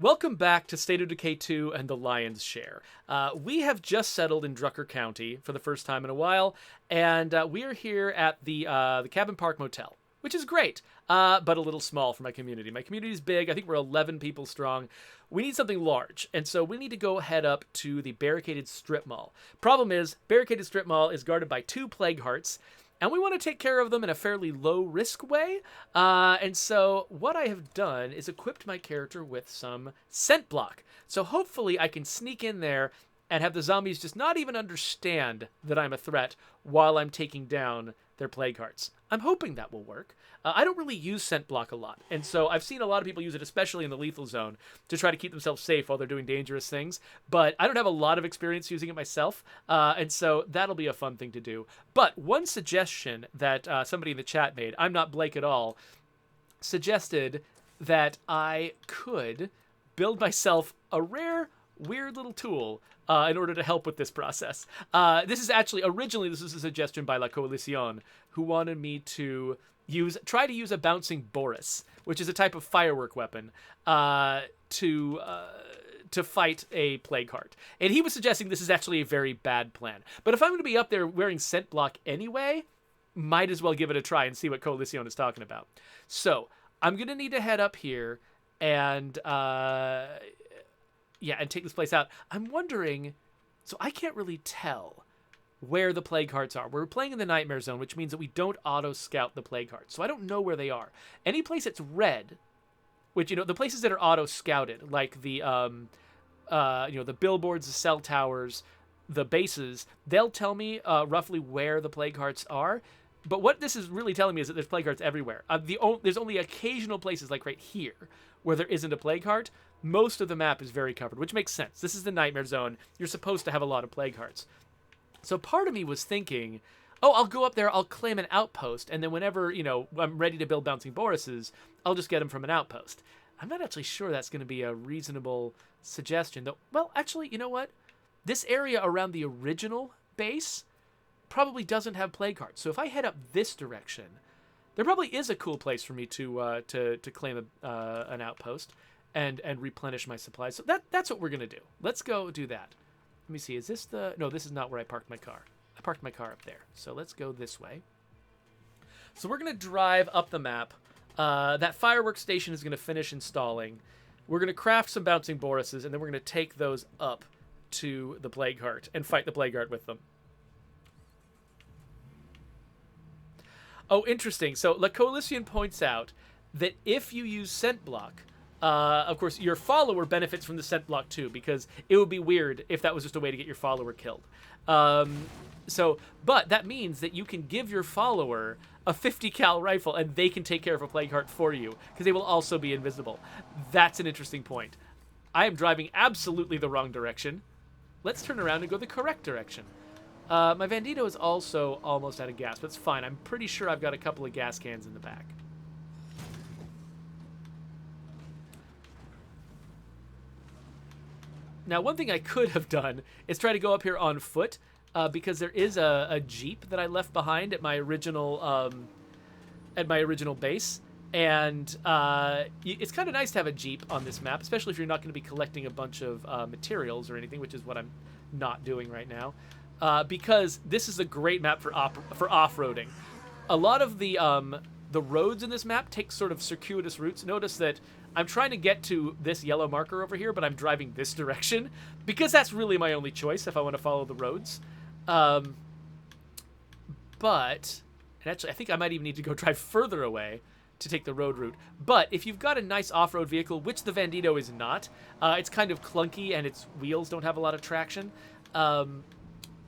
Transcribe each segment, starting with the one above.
Welcome back to State of Decay 2 and the Lion's Share. We have just settled in Drucker County for the first time in a while, and we are here at the Cabin Park Motel, which is great, but a little small for my community. My community is big. I think we're 11 people strong. We need something large, and so we need to go head up to the Barricaded Strip Mall. Problem is, Barricaded Strip Mall is guarded by 2 Plague Hearts, and we want to take care of them in a fairly low-risk way. And so what I have done is equipped my character with some scent block. So hopefully I can sneak in there and have the zombies just not even understand that I'm a threat while I'm taking down their Plague Hearts. I'm hoping that will work. I don't really use scent block a lot, and so I've seen a lot of people use it, especially in the lethal zone, to try to keep themselves safe while they're doing dangerous things, but I don't have a lot of experience using it myself, and so that'll be a fun thing to do. But one suggestion that somebody in the chat made, I'm not Blake at all, suggested that I could build myself a rare, weird little tool in order to help with this process. This is actually, originally this was a suggestion by La Coalición, who wanted me to try to use a bouncing Boris, which is a type of firework weapon, to fight a Plague Heart. And he was suggesting this is actually a very bad plan. But if I'm going to be up there wearing scent block anyway, might as well give it a try and see what Coalición is talking about. So I'm going to need to head up here and and take this place out. I'm wondering, so I can't really tell where the Plague Hearts are. We're playing in the Nightmare Zone, which means that we don't auto-scout the Plague Hearts. So I don't know where they are. Any place that's red, which, the places that are auto-scouted, like the, the billboards, the cell towers, the bases, they'll tell me roughly where the Plague Hearts are. But what this is really telling me is that there's Plague Hearts everywhere. There's only occasional places, like right here, where there isn't a Plague Heart. Most of the map is very covered, which makes sense. This is the Nightmare Zone. You're supposed to have a lot of Plague Hearts. So part of me was thinking, I'll go up there, I'll claim an outpost, and then whenever, I'm ready to build Bouncing Borises, I'll just get them from an outpost. I'm not actually sure that's going to be a reasonable suggestion, though. Well, actually, you know what? This area around the original base probably doesn't have Plague Hearts. So if I head up this direction, there probably is a cool place for me to claim an outpost and replenish my supplies. So that's what we're going to do. Let's go do that. Let me see, is this no, this is not where I parked my car. I parked my car up there. So let's go this way. So we're going to drive up the map. That fireworks station is going to finish installing. We're going to craft some Bouncing Borises, and then we're going to take those up to the Plague Heart and fight the Plague Heart with them. Oh, interesting. So La Coalición points out that if you use scent block, of course, your follower benefits from the scent block too, because it would be weird if that was just a way to get your follower killed. But that means that you can give your follower a 50 cal rifle and they can take care of a Plague Heart for you, because they will also be invisible. That's an interesting point. I am driving absolutely the wrong direction. Let's turn around and go the correct direction. My Bandito is also almost out of gas, but it's fine. I'm pretty sure I've got a couple of gas cans in the back. Now, one thing I could have done is try to go up here on foot, because there is a Jeep that I left behind at my original base, and it's kind of nice to have a Jeep on this map, especially if you're not going to be collecting a bunch of materials or anything, which is what I'm not doing right now, because this is a great map for off-roading. A lot of the roads in this map take sort of circuitous routes. Notice that I'm trying to get to this yellow marker over here, but I'm driving this direction because that's really my only choice if I want to follow the roads. And actually, I think I might even need to go drive further away to take the road route. But if you've got a nice off-road vehicle, which the Bandito is not, it's kind of clunky and its wheels don't have a lot of traction.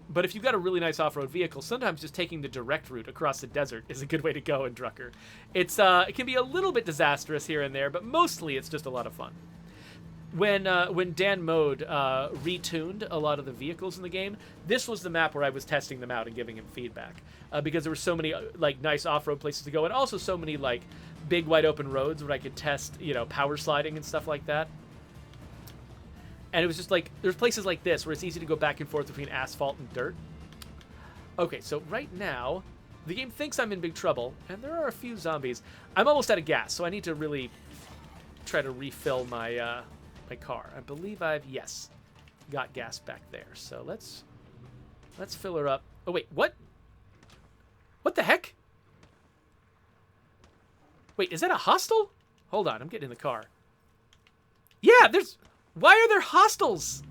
But if you've got a really nice off-road vehicle, sometimes just taking the direct route across the desert is a good way to go in Drucker. It can be a little bit disastrous here and there, but mostly it's just a lot of fun. When Dan Mode retuned a lot of the vehicles in the game, this was the map where I was testing them out and giving him feedback, because there were so many nice off-road places to go, and also so many big wide open roads where I could test power sliding and stuff like that. And it was just there's places like this where it's easy to go back and forth between asphalt and dirt. Okay, so right now, the game thinks I'm in big trouble, and there are a few zombies. I'm almost out of gas, so I need to really try to refill my my car. I believe I've, yes, got gas back there. So let's fill her up. Oh, wait, what? What the heck? Wait, is that a hostile? Hold on, I'm getting in the car. Yeah, there's... Why are there hostiles?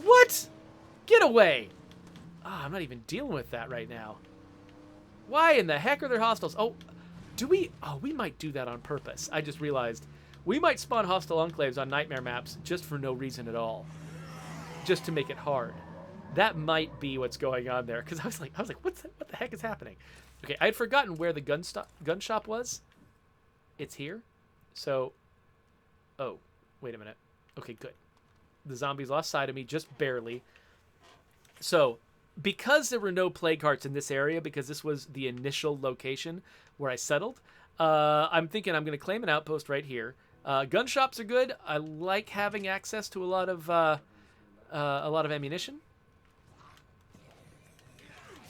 What? Get away. Ah, I'm not even dealing with that right now. Why in the heck are there hostiles? Oh, do we... Oh, we might do that on purpose. I just realized. We might spawn hostile enclaves on nightmare maps just for no reason at all. Just to make it hard. That might be what's going on there. Because I was like, what the heck is happening? Okay, I had forgotten where the gun shop was. It's here. So, oh, wait a minute. Okay, good. The zombies lost sight of me, just barely. So, because there were no plague hearts in this area, because this was the initial location where I settled, I'm thinking I'm going to claim an outpost right here. Gun shops are good. I like having access to a lot of ammunition.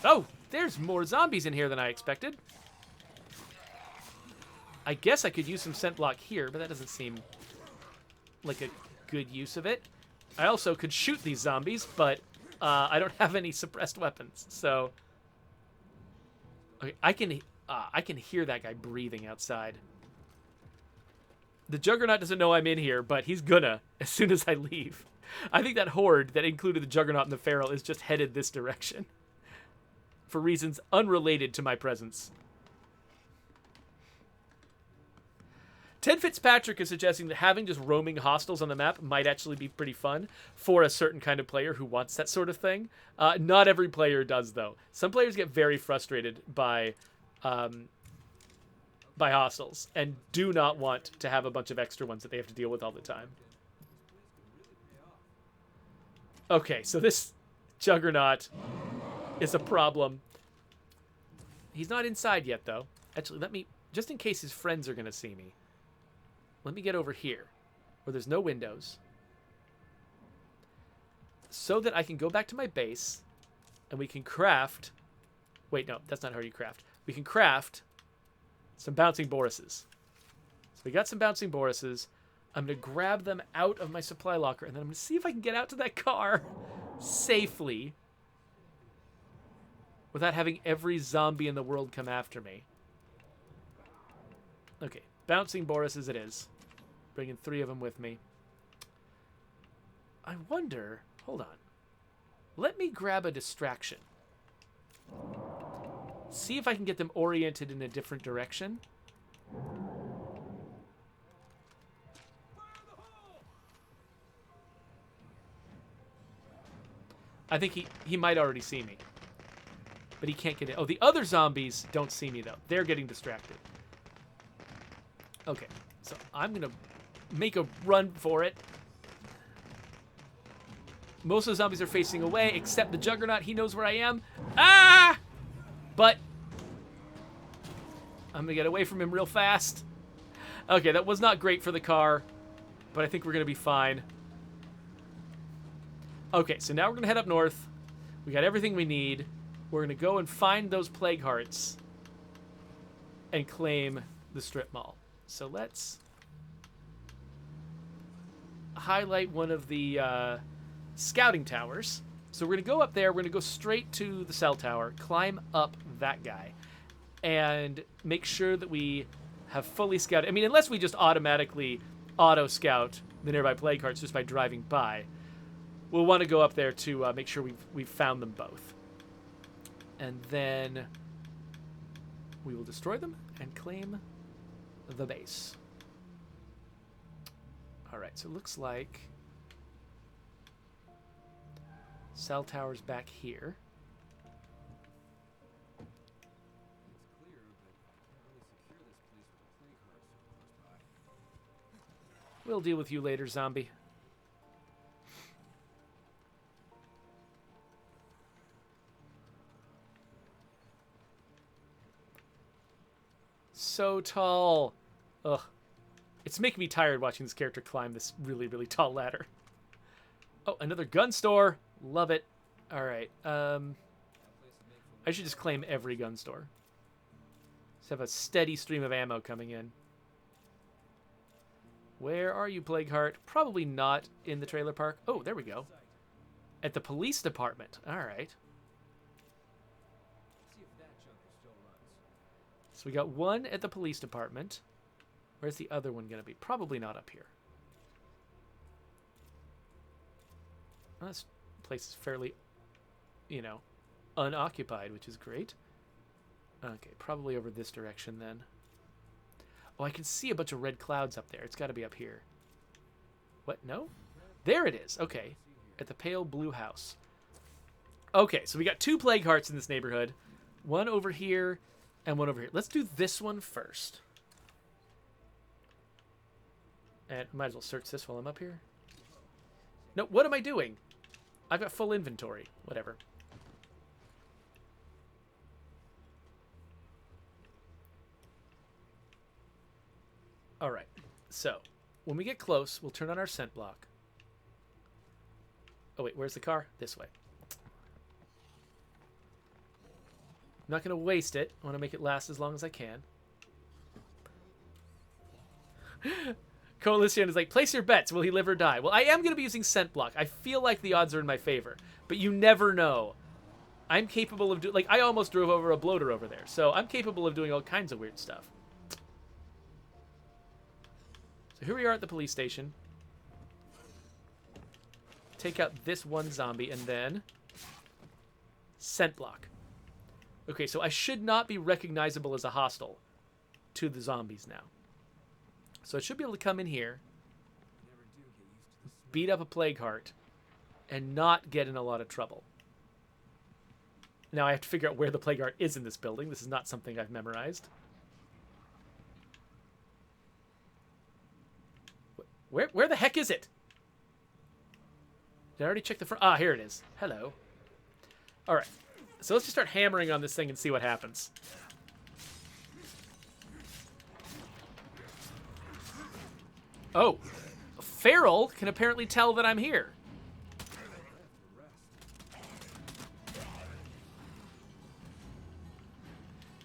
Oh, there's more zombies in here than I expected. I guess I could use some scent block here, but that doesn't seem like a good use of it. I also could shoot these zombies, but I don't have any suppressed weapons, so... Okay, I can hear that guy breathing outside. The Juggernaut doesn't know I'm in here, but he's gonna as soon as I leave. I think that horde that included the Juggernaut and the Feral is just headed this direction. For reasons unrelated to my presence. Ted Fitzpatrick is suggesting that having just roaming hostiles on the map might actually be pretty fun for a certain kind of player who wants that sort of thing. Not every player does, though. Some players get very frustrated by hostiles and do not want to have a bunch of extra ones that they have to deal with all the time. Okay, so this Juggernaut is a problem. He's not inside yet, though. Actually, let me... Just in case his friends are going to see me. Let me get over here, where there's no windows. So that I can go back to my base, and we can craft... Wait, no, that's not how you craft. We can craft some bouncing Boruses. So we got some bouncing Boruses. I'm going to grab them out of my supply locker, and then I'm going to see if I can get out to that car safely without having every zombie in the world come after me. Okay, bouncing Boruses it is. Bringing 3 of them with me. I wonder... Hold on. Let me grab a distraction. See if I can get them oriented in a different direction. I think he might already see me. But he can't get in. Oh, the other zombies don't see me, though. They're getting distracted. Okay, so I'm going to make a run for it. Most of the zombies are facing away, except the Juggernaut. He knows where I am. Ah! But I'm going to get away from him real fast. Okay, that was not great for the car, but I think we're going to be fine. Okay, so now we're going to head up north. We got everything we need. We're going to go and find those plague hearts and claim the strip mall. So let's highlight one of the scouting towers. So we're going to go up there. We're going to go straight to the cell tower, climb up that guy, and make sure that we have fully scouted. I mean, unless we just automatically auto-scout the nearby plague hearts just by driving by, we'll want to go up there to make sure we've found them both. And then we will destroy them and claim the base. All right, so it looks like cell tower's back here. We'll deal with you later, zombie. So tall. Ugh. It's making me tired watching this character climb this really, really tall ladder. Oh, another gun store. Love it. All right. I should just claim every gun store. Just have a steady stream of ammo coming in. Where are you, Plague Heart? Probably not in the trailer park. Oh, there we go. At the police department. All right. So we got one at the police department. Where's the other one going to be? Probably not up here. Well, this place is fairly, you know, unoccupied, which is great. Okay, probably over this direction then. Oh, I can see a bunch of red clouds up there. It's got to be up here. What? No? There it is. Okay. At the pale blue house. Okay, so we got 2 plague hearts in this neighborhood. One over here and one over here. Let's do this one first. And might as well search this while I'm up here. No, what am I doing? I've got full inventory. Whatever. All right. So, when we get close, we'll turn on our scent block. Oh, wait, where's the car? This way. I'm not going to waste it. I want to make it last as long as I can. Coalition is like, place your bets. Will he live or die? Well, I am going to be using scent block. I feel like the odds are in my favor, but you never know. I'm capable of doing, like, I almost drove over a bloater over there, so I'm capable of doing all kinds of weird stuff. So here we are at the police station. Take out this one zombie and then scent block. Okay, so I should not be recognizable as a hostile to the zombies now. So I should be able to come in here, beat up a plague heart, and not get in a lot of trouble. Now I have to figure out where the plague heart is in this building. This is not something I've memorized. Where the heck is it? Did I already check the front? Ah, here it is. Hello. All right. So let's just start hammering on this thing and see what happens. Oh. Feral can apparently tell that I'm here.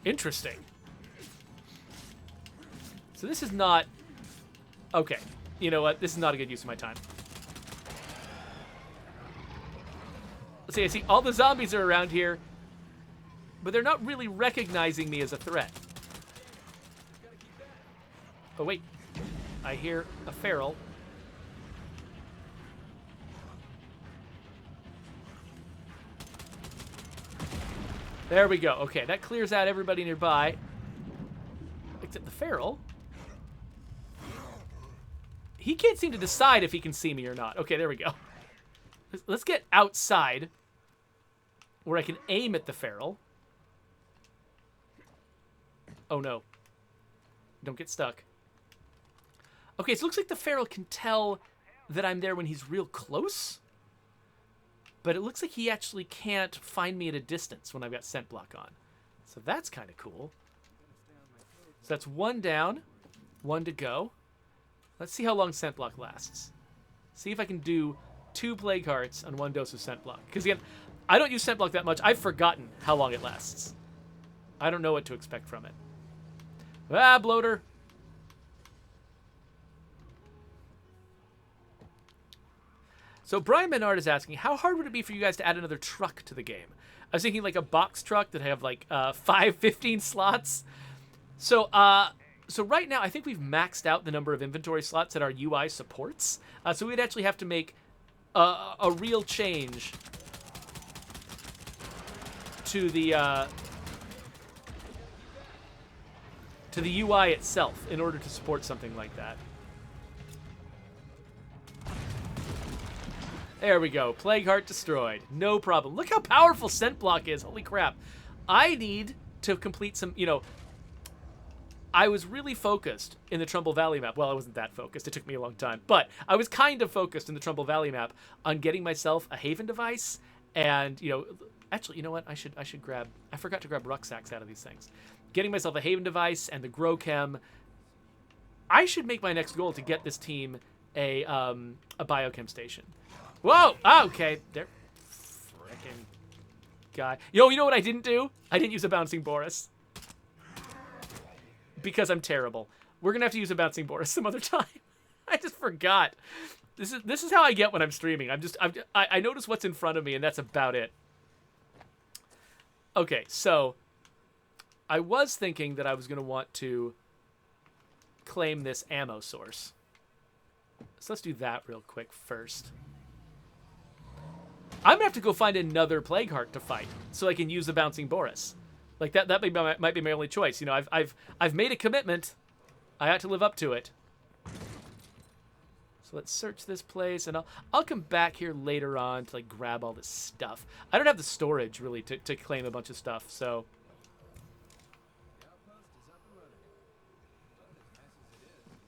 Interesting. So this is not... Okay. You know what? This is not a good use of my time. Let's see, I see all the zombies are around here, but they're not really recognizing me as a threat. Oh, wait. I hear a feral. There we go. Okay, that clears out everybody nearby. Except the feral. He can't seem to decide if he can see me or not. Okay, there we go. Let's get outside where I can aim at the feral. Oh, no. Don't get stuck. Okay, so it looks like the feral can tell that I'm there when he's real close. But it looks like he actually can't find me at a distance when I've got scent block on. So that's kind of cool. So that's one down, one to go. Let's see how long scent block lasts. See if I can do 2 plague hearts on 1 dose of scent block. Because again, I don't use scent block that much. I've forgotten how long it lasts. I don't know what to expect from it. Ah, bloater. So Brian Menard is asking, how hard would it be for you guys to add another truck to the game? I was thinking like a box truck that have like 15 slots. So right now, I think we've maxed out the number of inventory slots that our UI supports. So we'd actually have to make a real change to the UI itself in order to support something like that. There we go. Plague Heart destroyed. No problem. Look how powerful scent block is. Holy crap. I need to complete some, you know... I was really focused in the Trumbull Valley map. Well, I wasn't that focused. It took me a long time. But I was kind of focused in the Trumbull Valley map on getting myself a Haven device. And, you know... Actually, you know what? I should grab... I forgot to grab rucksacks out of these things. Getting myself a Haven device and the Grow Chem. I should make my next goal to get this team a biochem station. Whoa! Oh, okay. There. Frickin' guy. Yo, you know what I didn't do? I didn't use a bouncing Boris. Because I'm terrible. We're going to have to use a bouncing Boris some other time. I just forgot. This is how I get when I'm streaming. I notice what's in front of me, and that's about it. Okay, so I was thinking that I was going to want to claim this ammo source. So let's do that real quick first. I'm going to have to go find another Plague Heart to fight so I can use the Bouncing Boris. Like, that might be my only choice. You know, I've made a commitment. I ought to live up to it. So let's search this place, and I'll come back here later on to, like, grab all this stuff. I don't have the storage, really, to claim a bunch of stuff, so...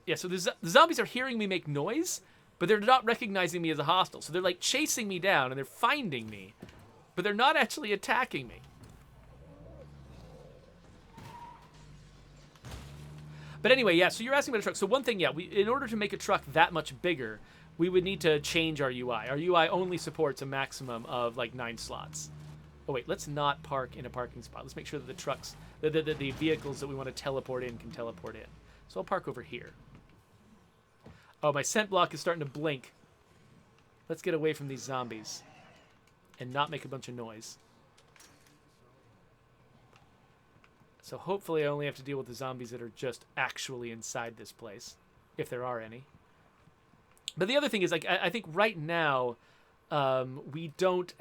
Yeah, so the zombies are hearing me make noise, but they're not recognizing me as a hostile. So they're, like, chasing me down, and they're finding me, but they're not actually attacking me. But anyway, yeah, so you're asking about a truck. So one thing, yeah, in order to make a truck that much bigger, we would need to change our UI. Our UI only supports a maximum of, like, 9 slots. Oh, wait, let's not park in a parking spot. Let's make sure that the trucks, the vehicles that we want to teleport in can teleport in. So I'll park over here. Oh, my scent block is starting to blink. Let's get away from these zombies and not make a bunch of noise. So hopefully I only have to deal with the zombies that are just actually inside this place, if there are any. But the other thing is, like, I think right now, we don't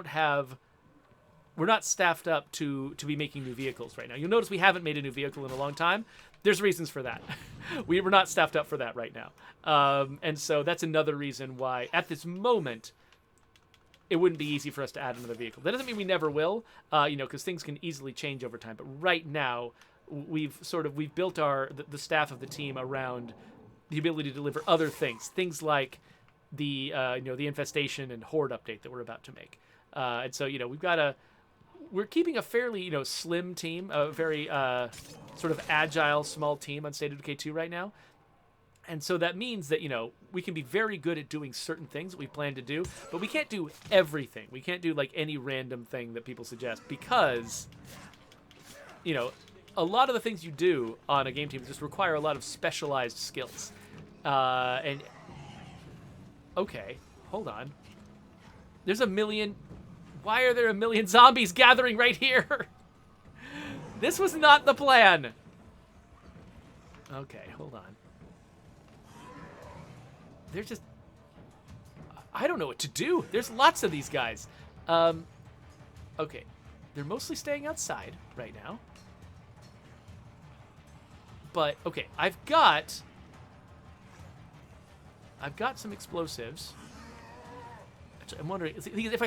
have, we're not staffed up to be making new vehicles right now. You'll notice we haven't made a new vehicle in a long time. There's reasons for that. We were not staffed up for that right now. And so that's another reason why, at this moment, it wouldn't be easy for us to add another vehicle. That doesn't mean we never will, because things can easily change over time. But right now, we've built the staff of the team around the ability to deliver other things like the infestation and horde update that we're about to make. And so we're keeping a fairly slim team, a very sort of agile small team on State of Decay 2 right now. And so that means that, we can be very good at doing certain things that we plan to do, but we can't do everything. We can't do, like, any random thing that people suggest because, a lot of the things you do on a game team just require a lot of specialized skills. Okay, hold on. There's a million... Why are there a million zombies gathering right here? This was not the plan. Okay, hold on. They're just... I don't know what to do. There's lots of these guys. Okay. They're mostly staying outside right now. But, okay, I've got some explosives. Actually, I'm wondering, if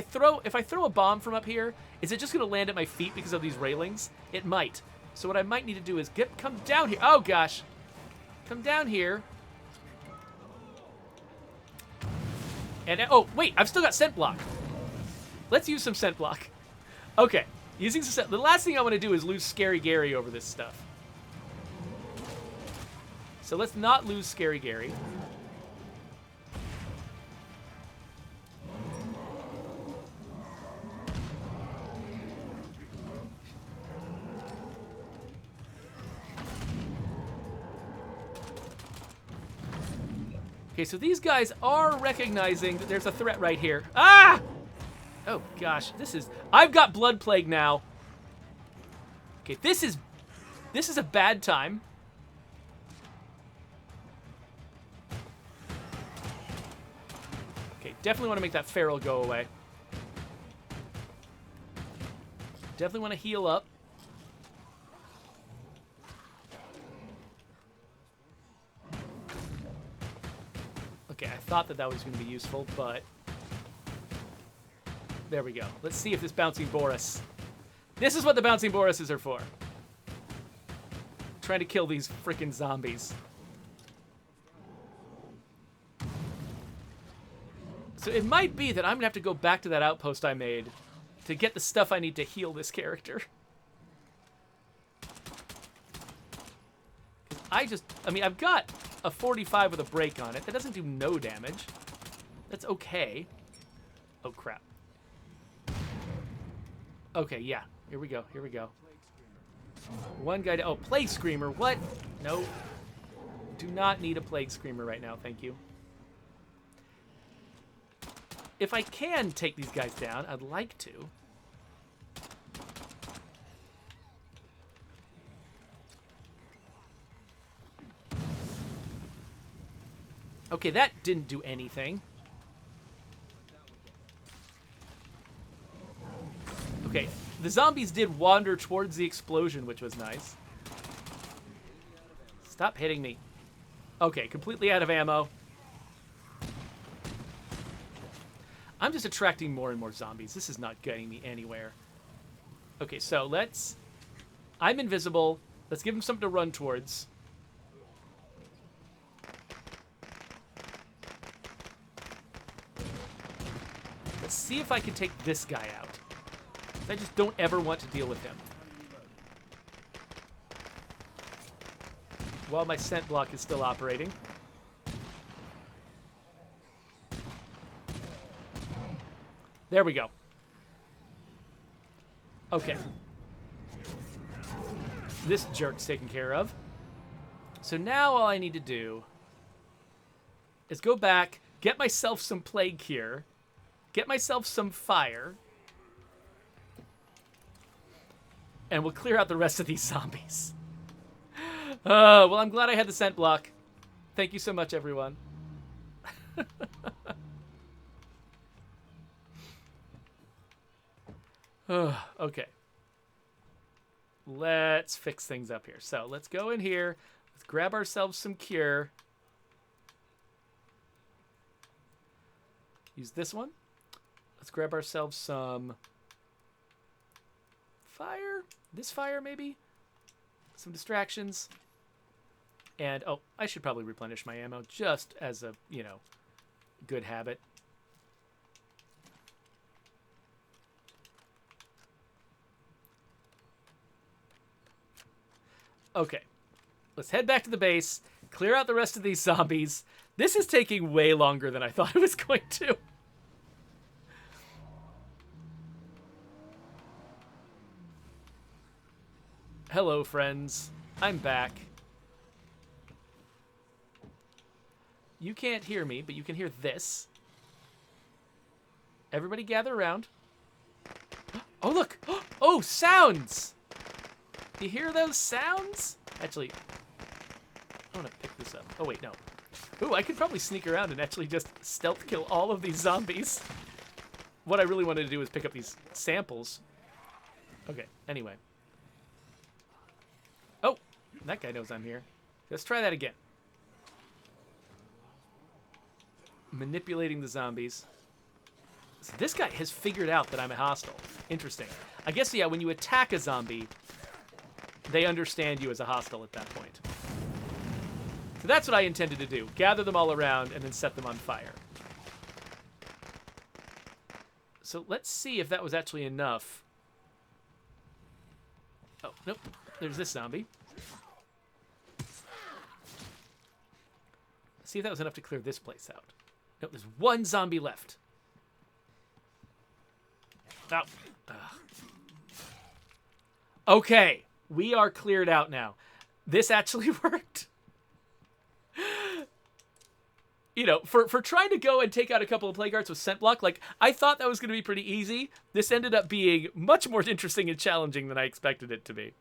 I throw a bomb from up here, is it just going to land at my feet because of these railings? It might. So what I might need to do is come down here. Oh, gosh. Come down here. And, oh, wait, I've still got scent block. Let's use some scent block. Okay, using some scent. The last thing I want to do is lose Scary Gary over this stuff. So let's not lose Scary Gary. Okay, so these guys are recognizing that there's a threat right here. Ah! Oh, gosh. I've got Blood Plague now. Okay, this is a bad time. Okay, definitely want to make that feral go away. Definitely want to heal up. Okay, I thought that was going to be useful, but... There we go. Let's see if this Bouncing Boris... This is what the Bouncing Borises are for. Trying to kill these freaking zombies. So it might be that I'm going to have to go back to that outpost I made to get the stuff I need to heal this character. I've got a 45 with a break on it. That doesn't do no damage. That's okay. Oh, crap. Okay, yeah. Here we go. Here we go. One guy... Oh, Plague Screamer. What? No. Do not need a plague screamer right now, thank you. If I can take these guys down, I'd like to. Okay, that didn't do anything. Okay, the zombies did wander towards the explosion, which was nice. Stop hitting me. Okay, completely out of ammo. I'm just attracting more and more zombies. This is not getting me anywhere. Okay, so let's... I'm invisible. Let's give him something to run towards. Let's see if I can take this guy out. I just don't ever want to deal with him. While my scent block is still operating. There we go. Okay. This jerk's taken care of. So now all I need to do is go back, get myself some plague cure, get myself some fire, and we'll clear out the rest of these zombies. Well, I'm glad I had the scent block. Thank you so much, everyone. Okay. Let's fix things up here. So let's go in here. Let's grab ourselves some cure. Use this one. Let's grab ourselves some fire. This fire, maybe? Some distractions. And, oh, I should probably replenish my ammo just as a, you know, good habit. Okay. Let's head back to the base, clear out the rest of these zombies. This is taking way longer than I thought it was going to. Hello, friends. I'm back. You can't hear me, but you can hear this. Everybody gather around. Oh, look! Oh, sounds! You hear those sounds? Actually, I want to pick this up. Oh, wait, no. Ooh, I could probably sneak around and actually just stealth kill all of these zombies. What I really wanted to do was pick up these samples. Okay, anyway. Oh, that guy knows I'm here. Let's try that again. Manipulating the zombies. So this guy has figured out that I'm a hostile. Interesting. I guess, yeah, when you attack a zombie, they understand you as a hostile at that point. So that's what I intended to do. Gather them all around and then set them on fire. So let's see if that was actually enough. Oh, nope. There's this zombie. Let's see if that was enough to clear this place out. Nope, there's one zombie left. Oh. Ugh. Okay, we are cleared out now. This actually worked. You know, for trying to go and take out a couple of plague arts with scent block, like, I thought that was going to be pretty easy. This ended up being much more interesting and challenging than I expected it to be.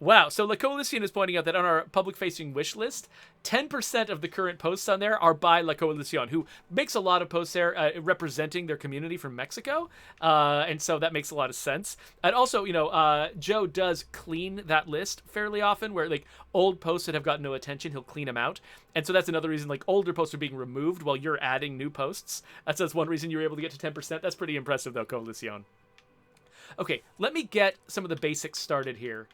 Wow, so La Coalition is pointing out that on our public-facing wish list, 10% of the current posts on there are by La Coalition, who makes a lot of posts there representing their community from Mexico, and so that makes a lot of sense. And also, you know, Joe does clean that list fairly often, where, like, old posts that have gotten no attention, he'll clean them out. And so that's another reason, like, older posts are being removed while you're adding new posts. That's one reason you're able to get to 10%. That's pretty impressive, though, Coalition. Okay, let me get some of the basics started here.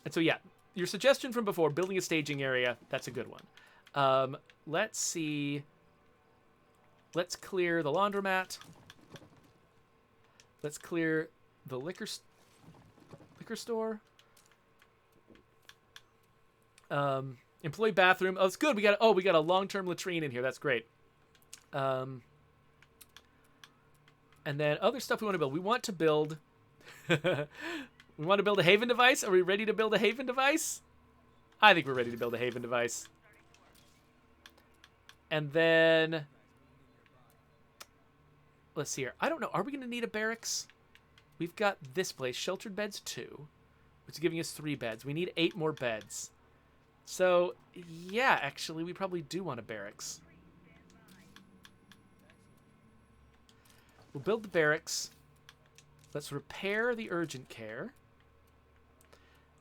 And so, yeah, your suggestion from before, building a staging area, that's a good one. Let's see. Let's clear the laundromat. Let's clear the liquor store. Employee bathroom. Oh, it's good. We got a long-term latrine in here. That's great. And then other stuff we want to build. We want to build... We want to build a haven device? Are we ready to build a haven device? I think we're ready to build a haven device. And then... let's see here. I don't know. Are we going to need a barracks? We've got this place. Sheltered beds 2. Which is giving us 3 beds. We need 8 more beds. So, yeah, actually, we probably do want a barracks. We'll build the barracks. Let's repair the urgent care.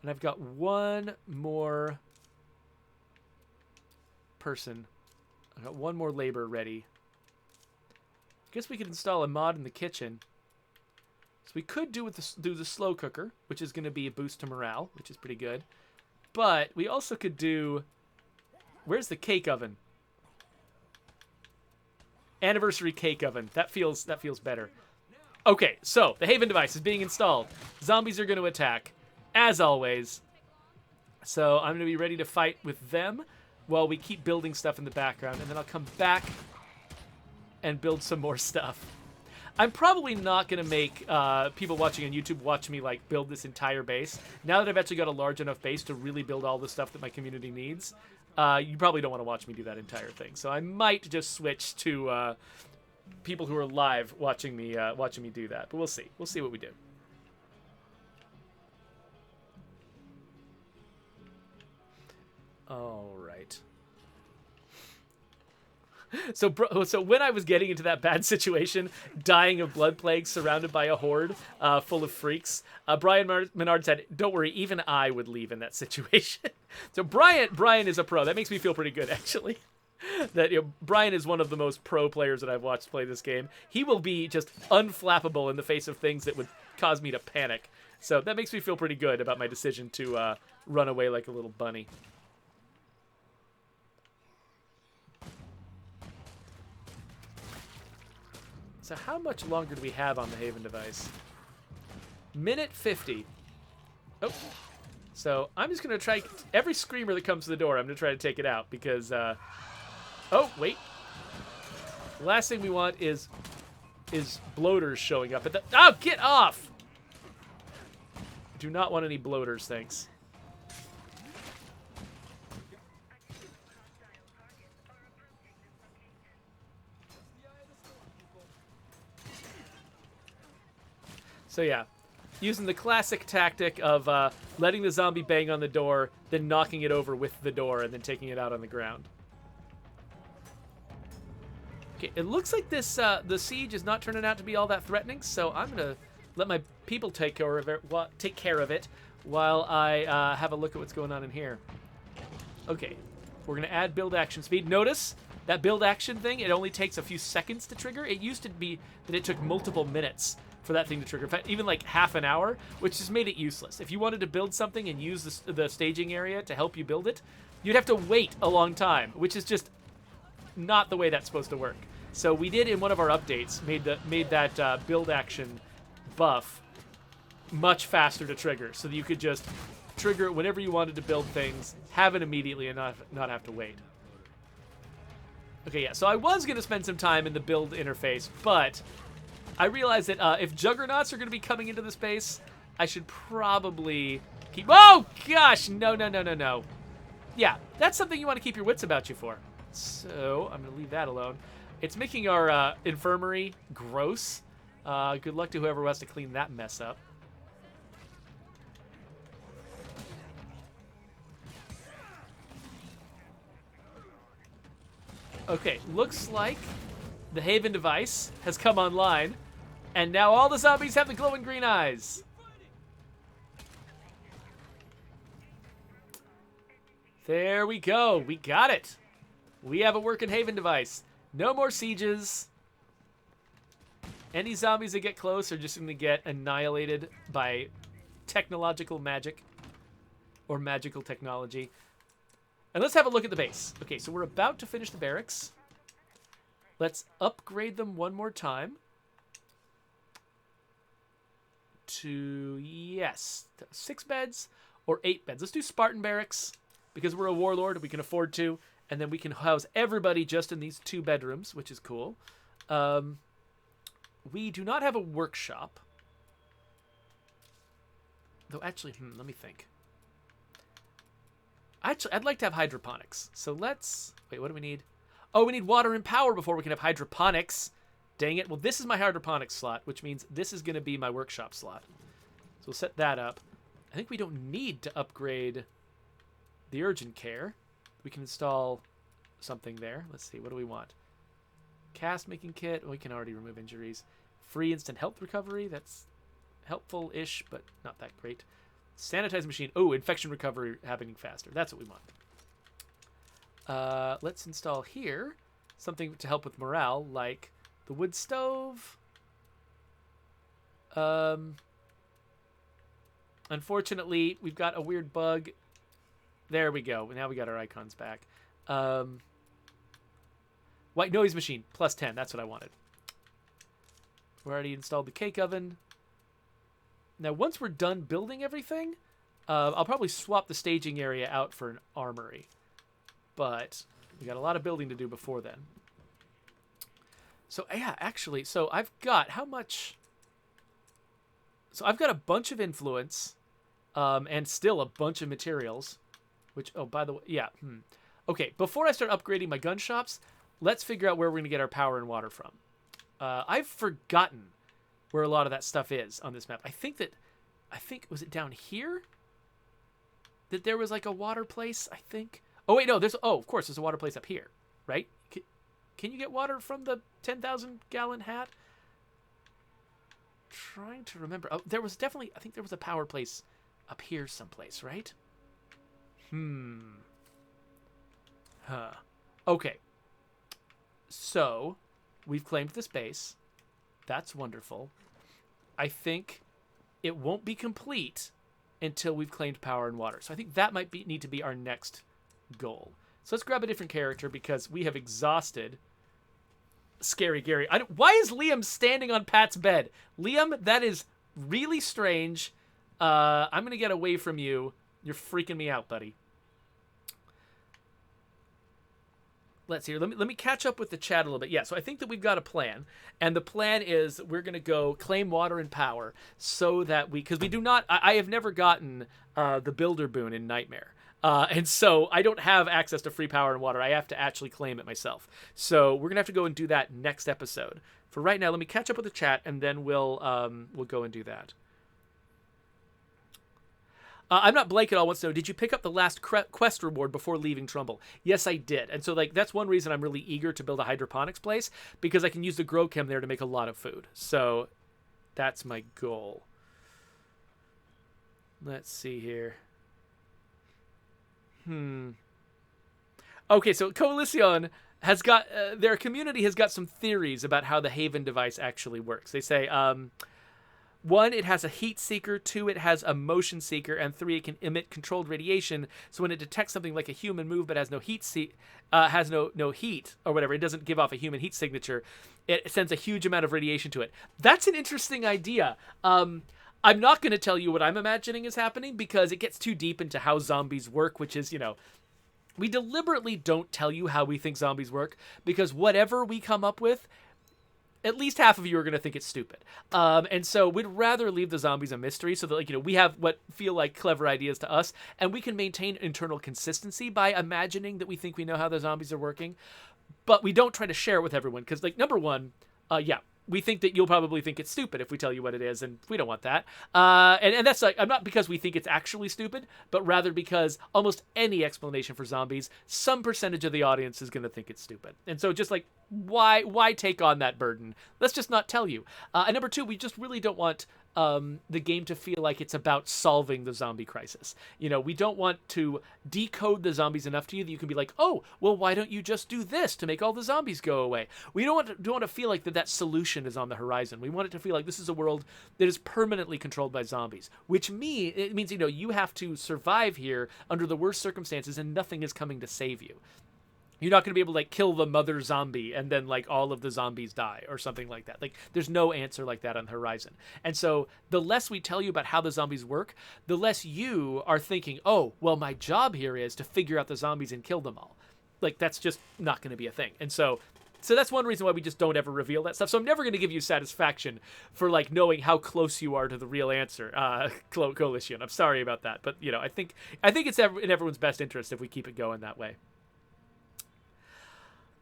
And I've got one more person. I've got one more labor ready. I guess we could install a mod in the kitchen. So we could do the slow cooker, which is going to be a boost to morale, which is pretty good. But we also could do... where's the cake oven? Anniversary cake oven. That feels better. Okay, so the haven device is being installed. Zombies are going to attack, as always. So I'm going to be ready to fight with them while we keep building stuff in the background, and then I'll come back and build some more stuff. I'm probably not going to make people watching on YouTube watch me like build this entire base. Now that I've actually got a large enough base to really build all the stuff that my community needs, you probably don't want to watch me do that entire thing. So I might just switch to people who are live watching me do that. But we'll see. We'll see what we do. All right. So when I was getting into that bad situation, dying of blood plague, surrounded by a horde full of freaks, Brian Menard said, "Don't worry, even I would leave in that situation." So Brian is a pro. That makes me feel pretty good, actually. That Brian is one of the most pro players that I've watched play this game. He will be just unflappable in the face of things that would cause me to panic. So that makes me feel pretty good about my decision to run away like a little bunny. So how much longer do we have on the Haven device? Minute 50. Oh. So I'm just going to try... every screamer that comes to the door, I'm going to try to take it out because... oh, wait. The last thing we want is bloaters showing up at the... oh, get off! Do not want any bloaters, thanks. So yeah, using the classic tactic of letting the zombie bang on the door, then knocking it over with the door, and then taking it out on the ground. Okay, it looks like this the siege is not turning out to be all that threatening, so I'm gonna let my people take care of it while I have a look at what's going on in here. Okay, we're gonna add build action speed. Notice that build action thing, it only takes a few seconds to trigger. It used to be that it took multiple minutes for that thing to trigger. In fact, even like half an hour, which just made it useless. If you wanted to build something and use the staging area to help you build it, you'd have to wait a long time, which is just not the way that's supposed to work. So we did in one of our updates, made that build action buff much faster to trigger, so that you could just trigger it whenever you wanted to build things, have it immediately, and not have to wait. Okay, yeah, so I was going to spend some time in the build interface, but I realized that if juggernauts are going to be coming into the space, I should probably keep... oh, gosh! No, no, no, no, no. Yeah, that's something you want to keep your wits about you for. So I'm going to leave that alone. It's making our infirmary gross. Good luck to whoever has to clean that mess up. Okay, looks like the Haven device has come online, and now all the zombies have the glowing green eyes. There we go. We got it. We have a working Haven device. No more sieges. Any zombies that get close are just going to get annihilated by technological magic or magical technology. And let's have a look at the base. Okay, so we're about to finish the barracks. Let's upgrade them one more time to, yes, 6 beds or 8 beds. Let's do Spartan barracks because we're a warlord. We can afford to. And then we can house everybody just in these 2 bedrooms, which is cool. We do not have a workshop. Though actually, let me think. Actually, I'd like to have hydroponics. So let's... Wait, what do we need? Oh, we need water and power before we can have hydroponics. Dang it. Well, this is my hydroponics slot, which means this is going to be my workshop slot. So we'll set that up. I think we don't need to upgrade the urgent care. We can install something there. Let's see. What do we want? Cast making kit. We can already remove injuries. Free instant health recovery. That's helpful-ish, but not that great. Sanitize machine. Oh, infection recovery happening faster. That's what we want. Let's install here something to help with morale, like the wood stove. Unfortunately, we've got a weird bug. There we go. Now we got our icons back. White noise machine, plus 10. That's what I wanted. We already installed the cake oven. Now, once we're done building everything, I'll probably swap the staging area out for an armory. But we got a lot of building to do before then. So, yeah, actually, so I've got how much... So I've got a bunch of influence and still a bunch of materials. Which, oh, by the way, yeah. Okay, before I start upgrading my gun shops, let's figure out where we're going to get our power and water from. I've forgotten where a lot of that stuff is on this map. I think, was it down here? That there was like a water place, I think. Oh, wait, no, of course, there's a water place up here, right? Can you get water from the 10,000 gallon hat? Trying to remember. Oh, there was definitely, I think there was a power place up here someplace, right? Okay. So, we've claimed this base. That's wonderful. I think it won't be complete until we've claimed power and water. So I think that might need to be our next goal. So let's grab a different character because we have exhausted Scary Gary. Why is Liam standing on Pat's bed? Liam, that is really strange. I'm going to get away from you. You're freaking me out, buddy. Let's see here. Let me catch up with the chat a little bit. Yeah, so I think that we've got a plan. And the plan is we're going to go claim water and power so that because we do not... I have never gotten the builder boon in Nightmare. And so I don't have access to free power and water. I have to actually claim it myself. So we're going to have to go and do that next episode. For right now, let me catch up with the chat, and then we'll go and do that. I'm not Blake at all. Wants to know, did you pick up the last quest reward before leaving Trumbull? Yes, I did. And so that's one reason I'm really eager to build a hydroponics place, because I can use the grow chem there to make a lot of food. So that's my goal. Let's see here. Okay, so Coalition has got, their community has got some theories about how the Haven device actually works. They say, 1, it has a heat seeker. 2, it has a motion seeker. And 3, it can emit controlled radiation. So when it detects something like a human move but has no heat, has no heat or whatever, it doesn't give off a human heat signature. It sends a huge amount of radiation to it. That's an interesting idea. I'm not going to tell you what I'm imagining is happening because it gets too deep into how zombies work, which is, we deliberately don't tell you how we think zombies work because whatever we come up with, at least half of you are going to think it's stupid. And so we'd rather leave the zombies a mystery so that, we have what feel like clever ideas to us, and we can maintain internal consistency by imagining that we think we know how the zombies are working. But we don't try to share it with everyone because, number one, we think that you'll probably think it's stupid if we tell you what it is, and we don't want that. And that's not because we think it's actually stupid, but rather because almost any explanation for zombies, some percentage of the audience is going to think it's stupid. And so just why take on that burden? Let's just not tell you. And number 2, we just really don't want the game to feel like it's about solving the zombie crisis. We don't want to decode the zombies enough to you that you can be like, oh, well, why don't you just do this to make all the zombies go away? We don't want to feel like that solution is on the horizon. We want it to feel like this is a world that is permanently controlled by zombies, which it means, you have to survive here under the worst circumstances and nothing is coming to save you. You're not going to be able to kill the mother zombie and then all of the zombies die or something like that. There's no answer like that on the horizon. And so the less we tell you about how the zombies work, the less you are thinking, oh, well, my job here is to figure out the zombies and kill them all. That's just not going to be a thing. And so So that's one reason why we just don't ever reveal that stuff. So I'm never going to give you satisfaction for like knowing how close you are to the real answer, Coalition. I'm sorry about that, but you know, I think it's in everyone's best interest if we keep it going that way.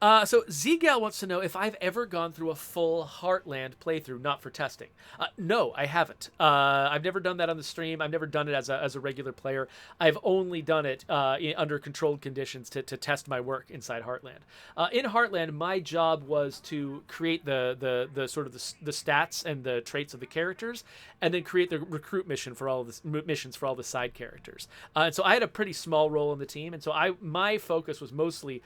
So Zgal wants to know if I've ever gone through a full Heartland playthrough, not for testing. No, I haven't. I've never done that on the stream. I've never done it as a regular player. I've only done it under controlled conditions to test my work inside Heartland. In Heartland, my job was to create the sort of the stats and the traits of the characters, and then create the recruit mission for all of the missions for all the side characters. And so I had a pretty small role in the team, and so my focus was mostly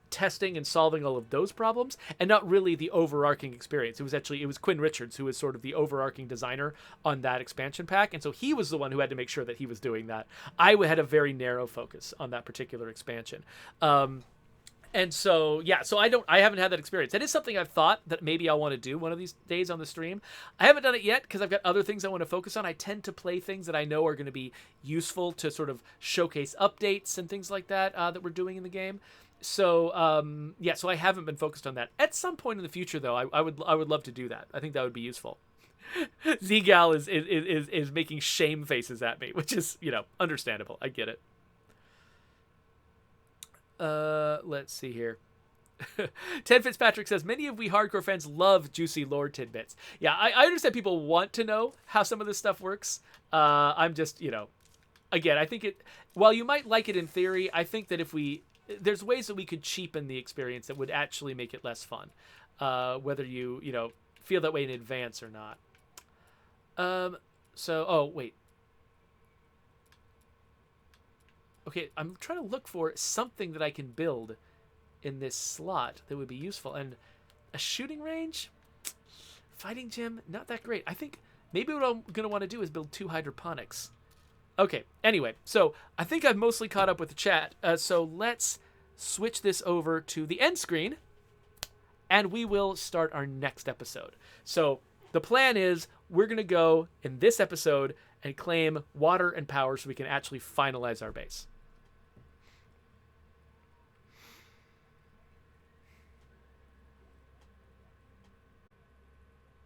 testing and solving all of those problems, and not really the overarching experience. It was Quinn Richards who was sort of the overarching designer on that expansion pack, and so he was the one who had to make sure that he was doing that. I had a very narrow focus on that particular expansion. And so, yeah, so I haven't had that experience. That is something I've thought that maybe I'll want to do one of these days on the stream. I haven't done it yet because I've got other things I want to focus on. I tend to play things that I know are going to be useful to sort of showcase updates and things like that that we're doing in the game. So so I haven't been focused on that. At some point in the future, though, I would love to do that. I think that would be useful. Zgal is making shame faces at me, which is, you know, understandable. I get it. Let's see here. Ted Fitzpatrick says, many of we hardcore fans love juicy lore tidbits. Yeah, I understand people want to know how some of this stuff works. I'm just, you know, again, I think while you might like it in theory, I think that there's ways that we could cheapen the experience that would actually make it less fun, whether you know, feel that way in advance or not. Oh, wait. Okay, I'm trying to look for something that I can build in this slot that would be useful. And a shooting range? Fighting gym? Not that great. I think maybe what I'm going to want to do is build 2 hydroponics. Okay, anyway, so I think I've mostly caught up with the chat. So let's switch this over to the end screen, and we will start our next episode. So the plan is we're going to go in this episode and claim water and power so we can actually finalize our base.